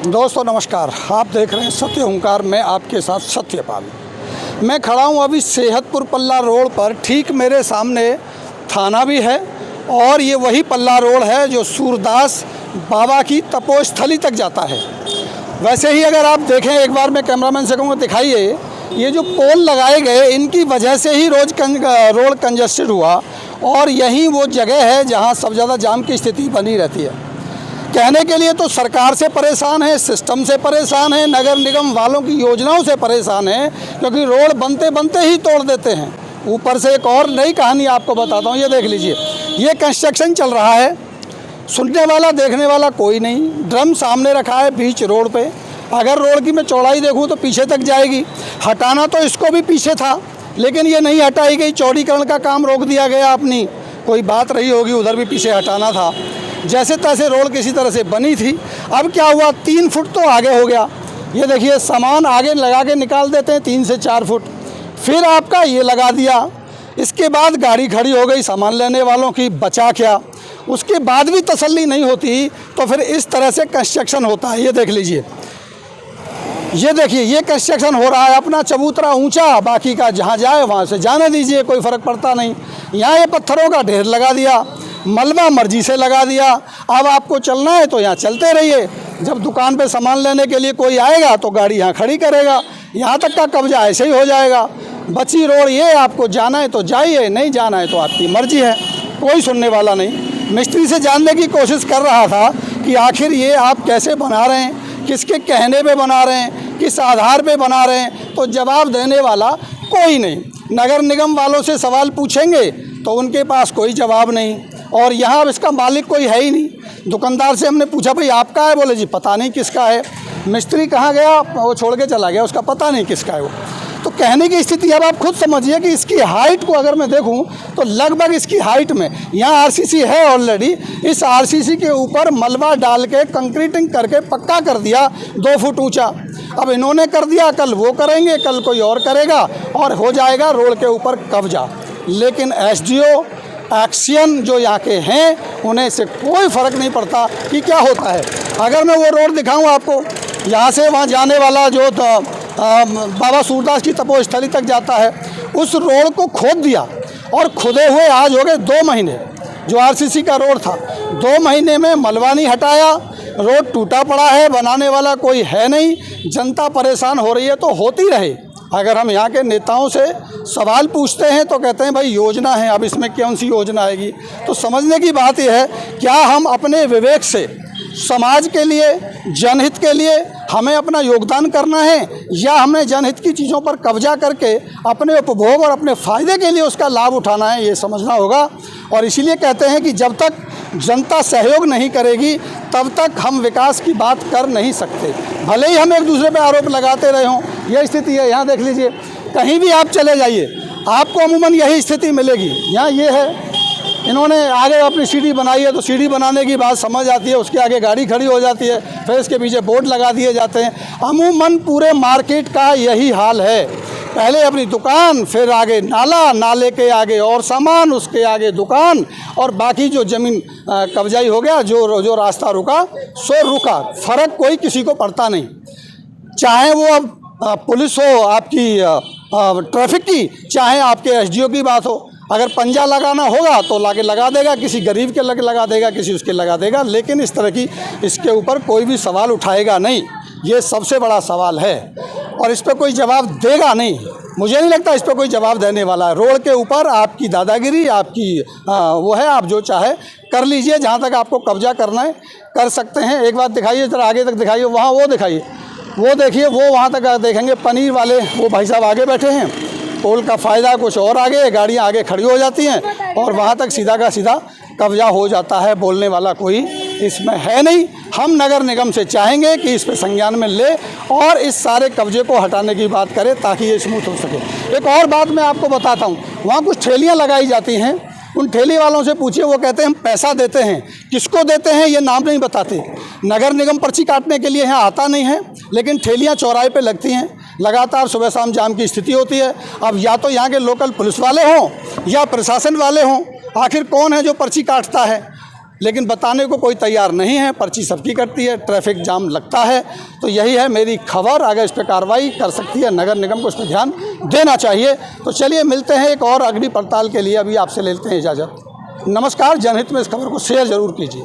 दोस्तों नमस्कार, आप देख रहे हैं सत्य ओंकार में आपके साथ सत्यपाल। मैं खड़ा हूं अभी सेहतपुर पल्ला रोड पर। ठीक मेरे सामने थाना भी है और ये वही पल्ला रोड है जो सूरदास बाबा की तपोस्थली तक जाता है। वैसे ही अगर आप देखें, एक बार मैं कैमरामैन से कहूँगा दिखाइए, ये जो पोल लगाए गए इनकी वजह से ही रोड कंजस्टेड हुआ और यही वो जगह है जहाँ सबसे ज़्यादा जाम की स्थिति बनी रहती है। कहने के लिए तो सरकार से परेशान है, सिस्टम से परेशान है, नगर निगम वालों की योजनाओं से परेशान है, क्योंकि रोड बनते बनते ही तोड़ देते हैं। ऊपर से एक और नई कहानी आपको बताता हूँ, ये देख लीजिए। ये कंस्ट्रक्शन चल रहा है, सुनने वाला देखने वाला कोई नहीं। ड्रम सामने रखा है बीच रोड पे। अगर रोड की मैं चौड़ाई देखूँ तो पीछे तक जाएगी। हटाना तो इसको भी पीछे था, लेकिन ये नहीं हटाई गई। चौड़ीकरण का काम रोक दिया गया। अपनी कोई बात रही होगी, उधर भी पीछे हटाना था। जैसे तैसे रोड किसी तरह से बनी थी। अब क्या हुआ, 3 फुट तो आगे हो गया। ये देखिए, सामान आगे लगा के निकाल देते हैं 3 से 4 फुट, फिर आपका ये लगा दिया। इसके बाद गाड़ी खड़ी हो गई सामान लेने वालों की, बचा क्या। उसके बाद भी तसल्ली नहीं होती तो फिर इस तरह से कंस्ट्रक्शन होता है। ये देख लीजिए, ये देखिए, ये कंस्ट्रक्शन हो रहा है अपना चबूतरा ऊंचा, बाकी का जहाँ जाए वहाँ से जाने दीजिए, कोई फ़र्क पड़ता नहीं। यहाँ ये पत्थरों का ढेर लगा दिया, मलबा मर्जी से लगा दिया। अब आपको चलना है तो यहाँ चलते रहिए। जब दुकान पे सामान लेने के लिए कोई आएगा तो गाड़ी यहाँ खड़ी करेगा। यहाँ तक का कब्जा ऐसे ही हो जाएगा। बची रोड ये, आपको जाना है तो जाइए, नहीं जाना है तो आपकी मर्जी है। कोई सुनने वाला नहीं। मिस्त्री से जानने की कोशिश कर रहा था कि आखिर ये आप कैसे बना रहे हैं, किसके कहने पे बना रहे हैं, किस आधार पे बना रहे हैं, तो जवाब देने वाला कोई नहीं। नगर निगम वालों से सवाल पूछेंगे तो उनके पास कोई जवाब नहीं। और यहाँ अब इसका मालिक कोई है ही नहीं। दुकानदार से हमने पूछा, भाई आपका है? बोले जी पता नहीं किसका है। मिस्त्री कहाँ गया, वो छोड़ के चला गया, उसका पता नहीं किसका है वो। तो कहने की स्थिति, अब आप खुद समझिए कि इसकी हाइट को अगर मैं देखूं तो लगभग इसकी हाइट में, यहाँ आरसीसी है ऑलरेडी, इस आरसीसी के ऊपर मलबा डाल के कंक्रीटिंग करके पक्का कर दिया 2 फुट ऊंचा। अब इन्होंने कर दिया, कल वो करेंगे, कल कोई और करेगा और हो जाएगा रोड के ऊपर कब्जा। लेकिन एसडीओ एक्शन जो यहाँ के हैं, उन्हें इससे कोई फ़र्क नहीं पड़ता कि क्या होता है। अगर मैं वो रोड दिखाऊँ आपको, यहाँ से वहाँ जाने वाला जो बाबा सूरदास की तपोस्थली तक जाता है, उस रोड को खोद दिया और खुदे हुए आज हो गए 2 महीने। जो आरसीसी का रोड था, 2 महीने में मलबा नहीं हटाया, रोड टूटा पड़ा है, बनाने वाला कोई है नहीं। जनता परेशान हो रही है तो होती रहे। अगर हम यहाँ के नेताओं से सवाल पूछते हैं तो कहते हैं भाई योजना है, अब इसमें कौन सी योजना आएगी। तो समझने की बात यह है, क्या हम अपने विवेक से समाज के लिए, जनहित के लिए हमें अपना योगदान करना है, या हमें जनहित की चीज़ों पर कब्जा करके अपने उपभोग और अपने फ़ायदे के लिए उसका लाभ उठाना है, ये समझना होगा। और इसीलिए कहते हैं कि जब तक जनता सहयोग नहीं करेगी तब तक हम विकास की बात कर नहीं सकते। भले ही हम एक दूसरे पे आरोप लगाते रहे हों, यह स्थिति है। यहाँ देख लीजिए, कहीं भी आप चले जाइए आपको अमूमन यही स्थिति मिलेगी। यहाँ ये है, इन्होंने आगे अपनी सीढ़ी बनाई है तो सीढ़ी बनाने की बात समझ आती है, उसके आगे गाड़ी खड़ी हो जाती है, फिर इसके पीछे बोर्ड लगा दिए जाते हैं। अमूमन पूरे मार्केट का यही हाल है। पहले अपनी दुकान, फिर आगे नाला, नाले के आगे और सामान, उसके आगे दुकान, और बाकी जो ज़मीन कब्जाई हो गया, जो रास्ता रुका सो रुका। फ़र्क कोई किसी को पड़ता नहीं, चाहे वो अब पुलिस हो आपकी ट्रैफिक की, चाहे आपके एसडीओ की बात हो। अगर पंजा लगाना होगा तो लाके लगा देगा, किसी गरीब के लगा देगा, किसी उसके लगा देगा, लेकिन इस तरह की इसके ऊपर कोई भी सवाल उठाएगा नहीं। ये सबसे बड़ा सवाल है और इस पर कोई जवाब देगा नहीं। मुझे नहीं लगता इस पर कोई जवाब देने वाला है। रोड के ऊपर आपकी दादागिरी, आपकी वो है, आप जो चाहे कर लीजिए, जहाँ तक आपको कब्जा करना है कर सकते हैं। एक बात दिखाइए, जरा आगे तक दिखाइए, वहाँ वो दिखाइए, वो देखिए, वो वहाँ तक देखेंगे। पनीर वाले वो भाई साहब आगे बैठे हैं। पोल का फ़ायदा कुछ और आगे, गाड़ियाँ आगे खड़ी हो जाती हैं और वहाँ तक सीधा का सीधा कब्जा हो जाता है। बोलने वाला कोई इसमें है नहीं। हम नगर निगम से चाहेंगे कि इस पर संज्ञान में ले और इस सारे कब्जे को हटाने की बात करें ताकि ये स्मूथ हो सके। एक और बात मैं आपको बताता हूँ, वहाँ कुछ ठेलियाँ लगाई जाती हैं। उन ठेली वालों से पूछिए, वो कहते हैं हम पैसा देते हैं। किसको देते हैं ये नाम नहीं बताते। नगर निगम पर्ची काटने के लिए यहाँ आता नहीं है, लेकिन ठेलियाँ चौराहे पे लगती हैं। लगातार सुबह शाम जाम की स्थिति होती है। अब या तो यहाँ के लोकल पुलिस वाले हों या प्रशासन वाले हों, आखिर कौन है जो पर्ची काटता है? लेकिन बताने को कोई तैयार नहीं है। पर्ची सबकी कटती है, ट्रैफिक जाम लगता है। तो यही है मेरी खबर। आगे इस पर कार्रवाई कर सकती है नगर निगम को, इस पर ध्यान देना चाहिए। तो चलिए मिलते हैं एक और अगली पड़ताल के लिए। अभी आपसे लेते हैं इजाज़त। नमस्कार। जनहित में इस खबर को शेयर ज़रूर कीजिए।